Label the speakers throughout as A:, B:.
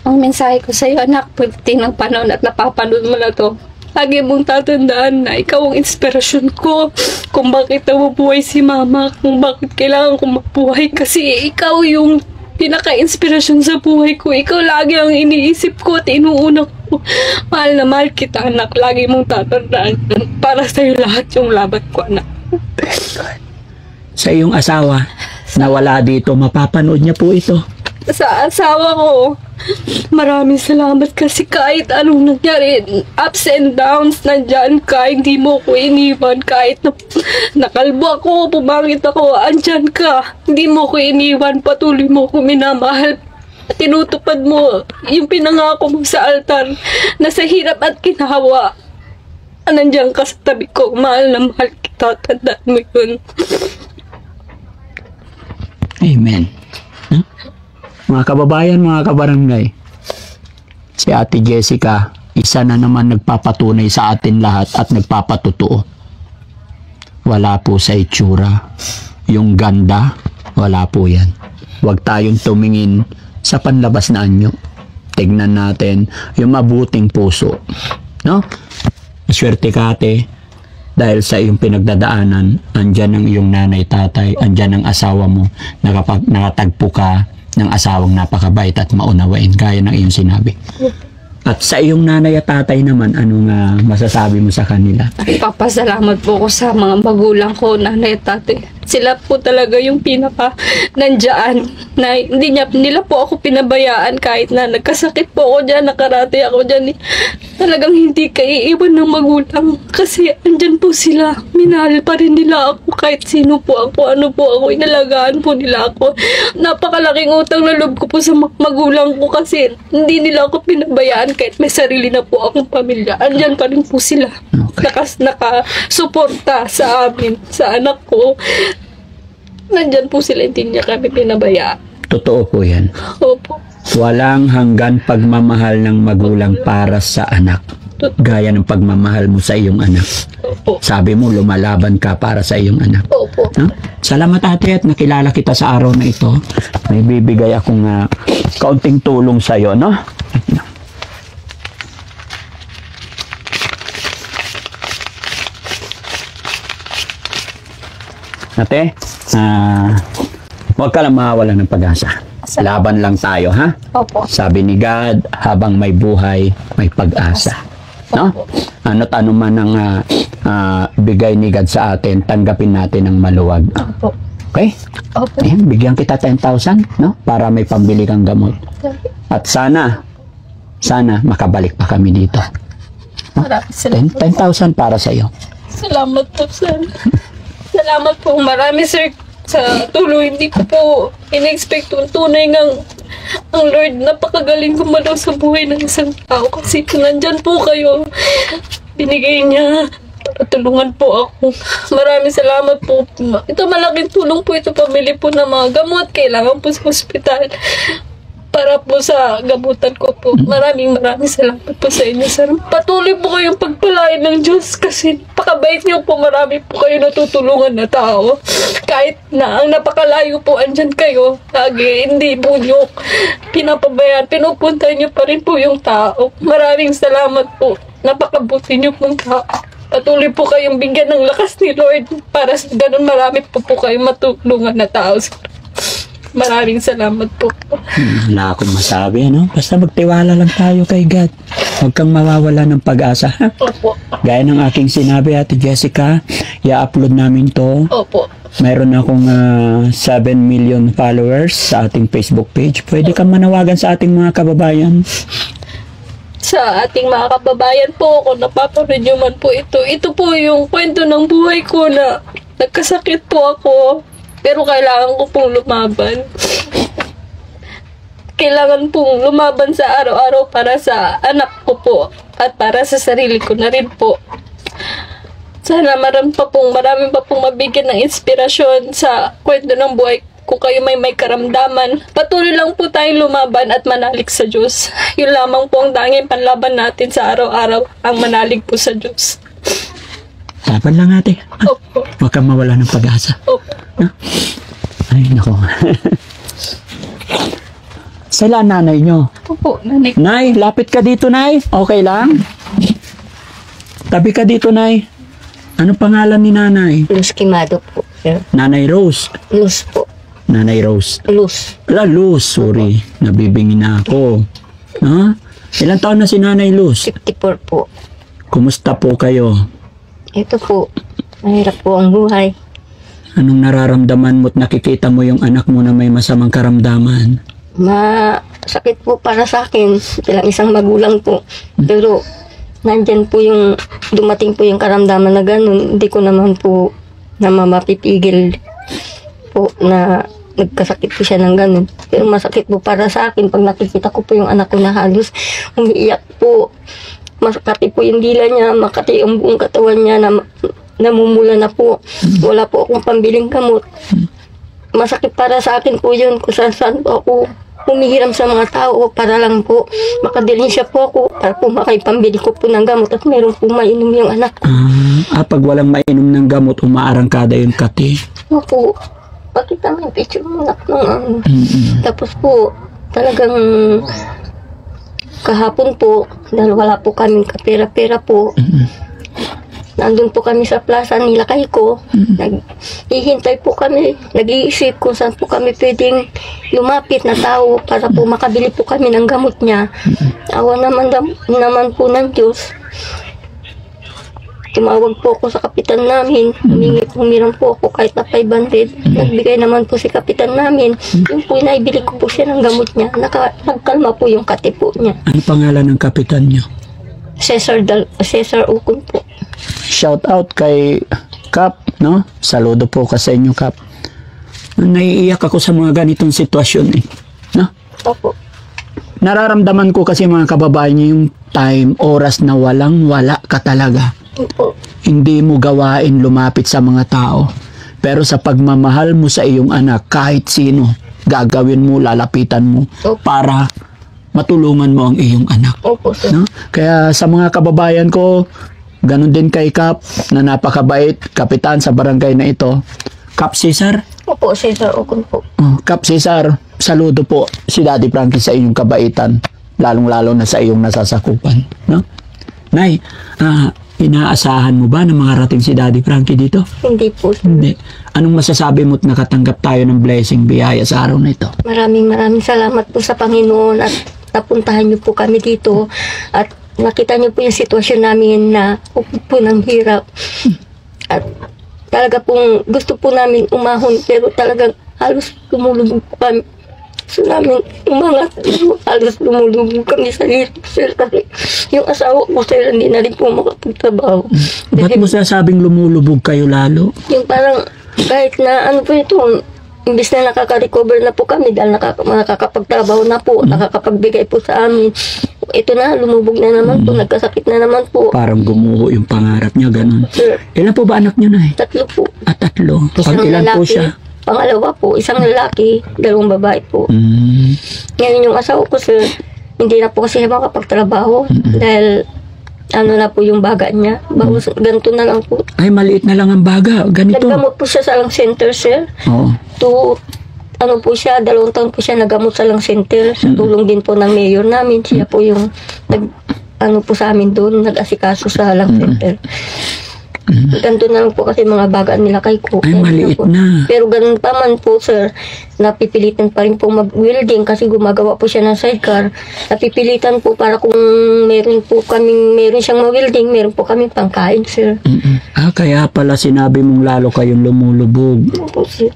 A: Ang mensahe ko sa iyo, anak, pagdating ng panahon at napapanood mo na to, lagi mong tatandaan na ikaw ang inspirasyon ko kung bakit nabubuhay si mama, kung bakit kailangan kong mabuhay kasi ikaw yung pinaka-inspirasyon sa buhay ko. Ikaw lagi ang iniisip ko at inuuna ko. Mahal na mahal kita, anak. Lagi mong tatandaan. Para sa'yo lahat yung laban ko, anak.
B: Sa iyong asawa na wala dito, mapapanood niya po ito.
A: Sa asawa ko, maraming salamat kasi kahit anong nangyari, ups and downs, nandyan ka, hindi mo ko iniwan. Kahit nakalbo ako, pumangit ako, andyan ka. Hindi mo ko iniwan, patuloy mo ko minamahal. At tinutupad mo yung pinangako mo sa altar na sa hirap at kinahawa. Nandyan ka sa tabi ko, mahal na mahal kita, tandaan mo yun.
B: Amen. Huh? Mga kababayan, mga kabarangay, si Ate Jessica, isa na naman nagpapatunay sa atin lahat at nagpapatotoo. Wala po sa itsura. Yung ganda, wala po yan. Huwag tayong tumingin sa panlabas na anyo. Tignan natin yung mabuting puso. No? Swerte ka, ate. Dahil sa iyong pinagdadaanan, andyan ang iyong nanay, tatay, andyan ang asawa mo, nakatagpo ka ng asawang napakabait at maunawain, gaya ng iyong sinabi. At sa iyong nanay at tatay naman, anong masasabi mo sa kanila?
A: Papasalamat po ko sa mga magulang ko, nanay at tatay. Sila po talaga yung pinaka nandiyan na nila po ako pinabayaan kahit na nagkasakit po ako dyan, nakarate ako dyan. Talagang hindi kaiiwan ng magulang kasi andyan po sila. Minahal pa rin nila ako kahit sino po ako, ano po ako, inalagaan po nila ako. Napakalaking utang na loob ko po sa magulang ko kasi hindi nila ako pinabayaan kahit may sarili na po akong pamilya. Andyan pa rin po sila.
B: Okay.
A: Nakasuporta sa amin, sa anak ko. Nandyan po sila, hindi niya kami pinabayaan.
B: Totoo po yan.
A: Opo.
B: Walang hanggan pagmamahal ng magulang para sa anak. Gaya ng pagmamahal mo sa iyong anak.
A: Opo.
B: Sabi mo, lumalaban ka para sa iyong anak.
A: Opo.
B: No? Salamat, ate, at nakilala kita sa araw na ito. May bibigay akong kaunting tulong sa iyo, no? Ate, huwag ka lang mawala ng pag-asa. Laban lang tayo, ha?
A: Opo.
B: Sabi ni God, habang may buhay, may pag-asa. No? Ano't ano man ang bigay ni God sa atin, tanggapin natin ng maluwag.
A: Opo.
B: Okay?
A: Opo.
B: Ayan, bigyan kita 10,000, no? Para may pambili kang gamot. At sana makabalik pa kami dito. No? 10,000 para sa iyo.
A: Salamat po, sir. Salamat po. Marami, sir, sa tulong. Hindi ko po in-expect yung tunay ng ang Lord. Napakagaling gumalaw sa buhay ng isang tao kasi nandyan po kayo. Binigay niya para tulungan po ako. Maraming salamat po. Ito malaking tulong po ito. Pamili po ng mga gamot. Kailangan po sa hospital para po sa gamutan ko po. Maraming salamat po sa inyo, sir. Patuloy po kayong pagpalain ng Diyos kasi napakabait niyo po. Marami po kayo natutulungan na tao. Kahit na ang napakalayo po, andyan kayo. Lagi, hindi po niyo pinapabayaan. Pinupunta niyo pa rin po yung tao. Maraming salamat po. Napakabuti niyo pong tao. Patuloy po kayong bigyan ng lakas ni Lord para sa ganun marami po kayong matulungan na tao, sir. Maraming salamat po.
B: Wala akong masabi, ano? Basta magtiwala lang tayo kay God. Huwag kang mawawala ng pag-asa, ha?
A: Opo.
B: Gaya ng aking sinabi, Ate Jessica, i-upload namin to.
A: Opo.
B: Mayroon akong 7 million followers sa ating Facebook page. Pwede kang manawagan sa ating mga kababayan.
A: Sa ating mga kababayan po, kung napapanood nyo man po ito po yung kwento ng buhay ko na nagkasakit po ako. Pero kailangan ko pong lumaban. Kailangan pong lumaban sa araw-araw para sa anak ko po. At para sa sarili ko na rin po. Sana marami pa pong mabigyan ng inspirasyon sa kwento ng buhay. Kung kayo may karamdaman, patuloy lang po tayong lumaban at manalig sa Diyos. Yun lamang po ang tanging panlaban natin sa araw-araw, ang manalig po sa Diyos.
B: Laban lang, ate.
A: Opo.
B: Huwag kang mawala ng pag-asa.
A: Opo.
B: Ay, nako. Sila nanay nyo.
A: Opo, nanay.
B: Nay, lapit ka dito, Nay. Okay lang? Tabi ka dito, Nay. Ano pangalan ni Nanay?
C: Luz Quimado po, sir.
B: Nanay Rose.
C: Luz po.
B: Nanay Rose.
C: Luz.
B: Luz, sorry. Nabibingi na ako. Ha? Ilang taon na si Nanay Luz?
C: 54 po.
B: Kumusta po kayo?
C: Ito po. Mahirap po ang buhay.
B: Anong nararamdaman mo't nakikita mo yung anak mo na may masamang karamdaman?
C: Masakit po para sa akin bilang isang magulang po. Pero nandyan po yung dumating po yung karamdaman na ganun. Hindi ko naman po na mapipigil po na nagkasakit po siya ng ganun. Pero masakit po para sa akin pag nakikita ko po yung anak ko na halos umiiyak po. Masakit po yung dila niya, makati yung buong katawan niya na namumula na po. Wala po akong pambiling gamot. Masakit para sa akin po yun kung saan po ako humihiram sa mga tao para lang po makadalhin siya po ako para po makaipambili ko po ng gamot at meron po mainom yung anak ko.
B: Pag walang mainom ng gamot, umaarangkada yung kati.
C: Opo, pakita mo yung picture mo anak nung Tapos po, talagang kahapon po, dahil wala po kaming kapera-pera po, nandun po kami sa plaza nilakay ko. Naghihintay po kami. Nag-iisip kung saan po kami pwedeng lumapit na tao para po makabili po kami ng gamot niya. Awa naman po ng Diyos. Tumawag po ako sa kapitan namin. Humiram po ako kahit na 500. Nagbigay naman po si kapitan namin. Yung po naibili ko po siya ng gamot niya. Nagkalma po yung kati po niya.
B: Ano pangalan ng kapitan nyo?
C: Cesar Ukon po.
B: Shout out kay Kap, no? Saludo po ka sa inyo, Kap. Naiiyak ako sa mga ganitong sitwasyon eh. No?
C: Opo.
B: Nararamdaman ko kasi mga kababayan niyo yung time, oras na walang-wala ka talaga.
C: Opo.
B: Hindi mo gawain lumapit sa mga tao. Pero sa pagmamahal mo sa iyong anak, kahit sino, gagawin mo, lalapitan mo para matulungan mo ang iyong anak.
C: Opo, sir.
B: No? Kaya sa mga kababayan ko, ganun din kay Kap, na napakabait, kapitan sa barangay na ito. Kap Cesar?
C: Opo, Cesar Ukon po.
B: Kap Cesar, saludo po si Daddy Frankie sa iyong kabaitan, lalong-lalo na sa iyong nasasakupan. No? Nay, inaasahan mo ba na makarating si Daddy Frankie dito?
C: Hindi po, sir.
B: Hindi. Anong masasabi mo't nakatanggap tayo ng blessing, biyaya sa araw na ito?
C: Maraming salamat po sa Panginoon at napuntahan niyo po kami dito at nakita niyo po yung sitwasyon namin na po ng hirap. At talaga pong gusto po namin umahon pero talagang halos lumulubog po kami. Gusto namin umangat pero halos lumulubog kami sa hirap, sir. Kasi yung asawa ko, sir, hindi na rin po makapagtrabaho.
B: Ba't mo sasabing lumulubog kayo lalo?
C: Yung parang kahit na ano po ito, imbis na nakaka-recover na po kami dahil nakakapagtrabaho na po, nakakapagbigay po sa amin. Ito na, lumubog na naman po, nagkasakit na naman po.
B: Parang gumuho yung pangarap niya, ganun.
C: Sir,
B: Ilan po ba anak niyo, Nay?
C: 3 po.
B: 3.
C: Isang
B: Pag-ilan po
C: lalaki,
B: siya?
C: Pangalawa po, isang lalaki, 2 babae po. Ngayon yung asawa ko, sir, hindi na po kasi makapagtrabaho dahil ano na po yung baga niya. Bawas, ganito na lang po.
B: Ay, maliit na lang ang baga. Ganito.
C: Naggamot po siya sa lang center, sir.
B: Oo.
C: Ano po siya, 2 taon po siya nagamot sa lang center. Sa tulong din po ng mayor namin. Siya po yung ano po sa amin doon, nag-asikaso sa lang center. Ganito na lang po kasi mga baga nila kay ko.
B: Ay, maliit na.
C: Pero ganun pa man po, sir, napipilitan pa rin po mag-welding kasi gumagawa po siya ng sidecar. Napipilitan po para kung meron siyang ma-welding, meron po kami pangkain, sir.
B: Kaya pala sinabi mong lalo kayong lumulubog.
C: Opo, sir.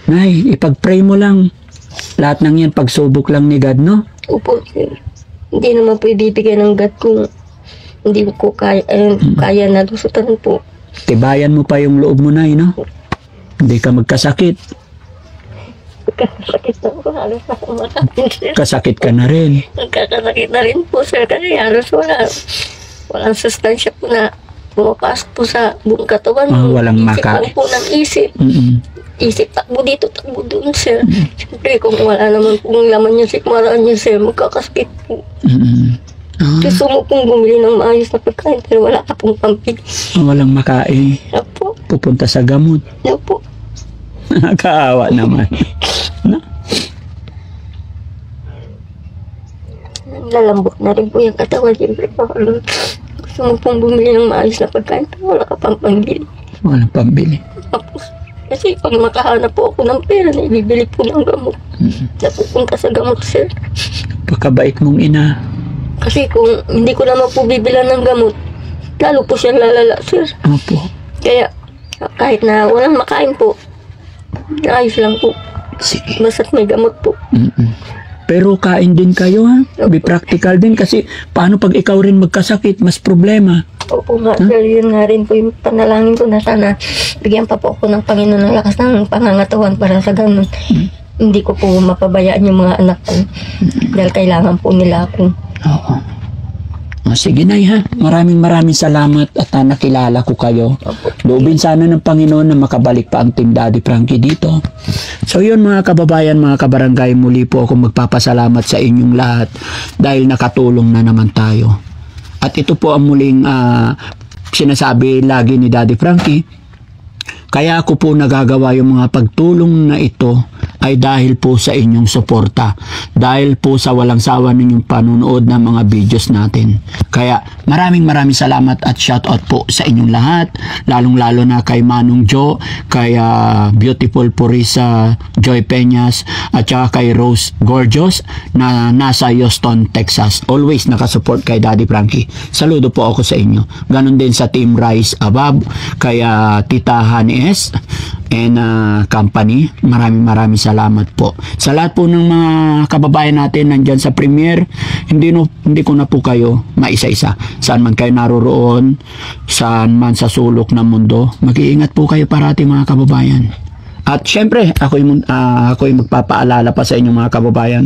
B: Nay, ipag-pray mo lang. Lahat ng yan, pagsubok lang ni God, no?
C: Opo, sir. Hindi naman po ibibigay ng God kung hindi ko kaya na lusutan po.
B: Tibayan mo pa yung loob mo, Nay, no? Hindi ka magkasakit.
C: Nagkakasakit na po, halos na kumakain, sir.
B: Kasakit ka na rin.
C: Nagkakasakit na rin po, sir, kasi halos walang sustansya po na pumapasok po sa buong katawan.
B: Walang maka.
C: Isip po ng isip. Isip, takbo dito, takbo doon, sir. Siyempre, kung wala naman pong laman yung sikmaraan niyo, sir, magkakasakit po. Gusto mo pong bumili ng maayos na pagkain, pero wala ka pong pampili.
B: Walang makain.
C: Opo.
B: Pupunta sa gamot.
C: Opo.
B: Nakakaawa naman. No?
C: lalambot na rin po yung katawan. Siyempre po, gusto mo pong bumili ng maayos na pagkain, wala ka pang pangbili.
B: Walang pambili.
C: Tapos, kasi pag makahanap po ako ng pera, naibibili po ng gamot. Napupunta sa gamot, sir.
B: Pagkabait mong ina.
C: Kasi kung hindi ko naman po bibilan ng gamot, lalo po siya lalala, sir.
B: Opo.
C: Kaya, kahit na walang makain po, ayos lang po.
B: Sige.
C: Basta't may gamot po.
B: Pero kain din kayo ha. Be practical din kasi paano pag ikaw rin magkasakit, mas problema.
C: Opo nga, sir. Yun nga rin po yung panalangin ko na sana bigyan pa po ako ng Panginoon ng lakas ng pangangatawan para sa ganun. Hindi ko po mapabayaan yung mga anak ko dahil kailangan po nila ako.
B: Oo. Sige Nay ha. Maraming salamat at nakilala ko kayo. Loobin sana ng Panginoon na makabalik pa ang Team Daddy Frankie dito. So yun mga kababayan, mga kabarangay, muli po ako magpapasalamat sa inyong lahat dahil nakatulong na naman tayo. At ito po ang muling sinasabi lagi ni Daddy Frankie. Kaya ako po nagagawa yung mga pagtulong na ito ay dahil po sa inyong suporta. Dahil po sa walang sawa ninyong panunood ng mga videos natin. Kaya maraming salamat at shoutout po sa inyong lahat. Lalong-lalo na kay Manong Jo, kay Beautiful Purisa Joy Peñas, at saka kay Rose Gorgeous na nasa Houston, Texas. Always nakasupport kay Daddy Frankie. Saludo po ako sa inyo. Ganon din sa Team Rise Above, kay Tita Honey S and company. Maraming salamat po. Sa lahat po ng mga kababayan natin nandyan sa Premier, hindi ko na po kayo maisa-isa. Saan man kayo naroroon, saan man sa sulok ng mundo, mag-iingat po kayo parati mga kababayan. At syempre, ako'y magpapaalala pa sa inyong mga kababayan,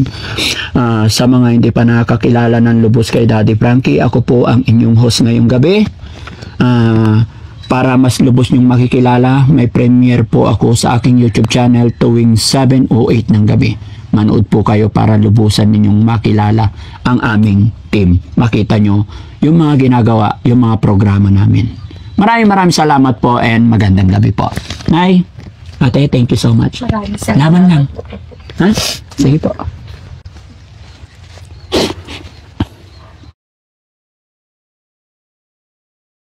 B: sa mga hindi pa nakakilala ng lubos kay Daddy Frankie, ako po ang inyong host ngayong gabi. Para mas lubos niyong makikilala, may premiere po ako sa aking YouTube channel tuwing 7:08 ng gabi. Manood po kayo para lubusan ninyong makilala ang aming team. Makita nyo yung mga ginagawa, yung mga programa namin. Maraming salamat po and magandang gabi po. Nay, ate, thank you so much.
C: Maraming salamat.
B: Laban lang. Ha? Sige po.